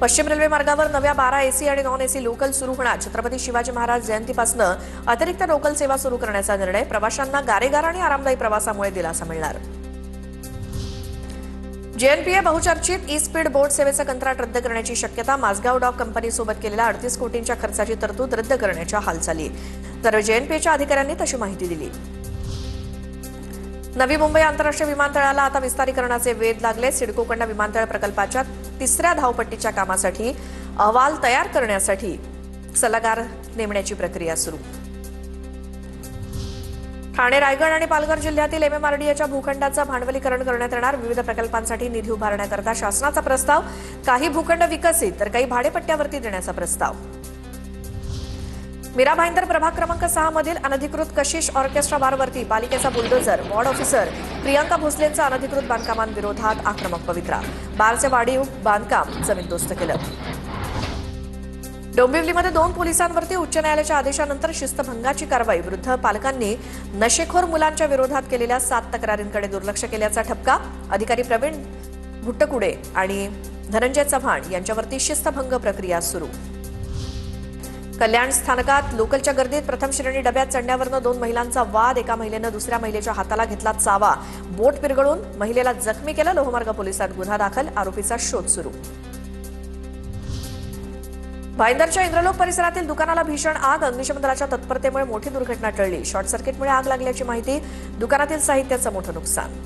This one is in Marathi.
पश्चिम रेल्वे मार्गावर नव्या 12 एसी आणि नॉन एसी लोकल सुरू होणार. छत्रपती शिवाजी महाराज जयंतीपासून अतिरिक्त लोकल सेवा सुरू करण्याचा निर्णय. प्रवाशांना गारेगार आणि आरामदायी प्रवासामुळे दिलासा मिळणार. जेएनपीए बहुचर्चित ई स्पीड बोट सेवेचं कंत्राट रद्द करण्याची शक्यता. माझगाव डॉक कंपनीसोबत केलेल्या 38 कोटींच्या खर्चाची तरतूद रद्द करण्याच्या हालचाली. तर जेएनपीएच्या अधिकाऱ्यांनी तशी माहिती दिली. नवी मुंबई आंतरराष्ट्रीय विमानतळाला आता विस्तारीकरणाचे वेध लागले. सिडकोकडून विमानतळ प्रकल्पाच्या 3ऱ्या धावपट्टीच्या कामासाठी अहवाल तयार करण्यासाठी सल्लागार नेमण्याची प्रक्रिया सुरू. ठाणे, रायगड आणि पालघर जिल्ह्यातील एमएमआरडीएच्या भूखंडाचं भांडवलीकरण करण्यात येणार. विविध प्रकल्पांसाठी निधी उभारण्याकरता शासनाचा प्रस्ताव. काही भूखंड विकसित तर काही भाडेपट्ट्यावरती देण्याचा प्रस्ताव. मीरा भाईंदर प्रभाग क्रमांक 6 मधील अनधिकृत कशिश ऑर्केस्ट्रा बारवरती पालिकेचा बुलडोझर. वॉर्ड ऑफिसर प्रियांका भोसलेंचा अनधिकृत बांधकामांविरोधात आक्रमक पवित्रा. बारचे वाढीव बांधकाम जमीनदोस्त केलं. डोंबिवलीमध्ये 2 पोलिसांवरती उच्च न्यायालयाच्या आदेशानंतर शिस्तभंगाची कारवाई. वृद्ध पालकांनी नशेखोर मुलांच्या विरोधात केलेल्या 7 तक्रारींकडे दुर्लक्ष केल्याचा ठपका. अधिकारी प्रवीण भुट्टकुडे आणि धनंजय चव्हाण यांच्यावरती शिस्तभंग प्रक्रिया सुरू. कल्याण स्थानकात लोकलच्या गर्दीत प्रथम श्रेणी डब्यात चढण्यावरनं 2 महिलांचा वाद. एका महिलेनं दुसऱ्या महिलेच्या हाताला घेतला चावा. बोट पिरगळून महिलेला जखमी केलं. लोहमार्ग पोलिसात गुन्हा दाखल. आरोपीचा शोध सुरू. भाईंदरच्या इंद्रलोक परिसरातील दुकानाला भीषण आग. अग्निशमन दलाच्या तत्परतेमुळे मोठी दुर्घटना टळली. शॉर्ट सर्किटमुळे आग लागल्याची माहिती. दुकानातील साहित्याचं मोठं नुकसान.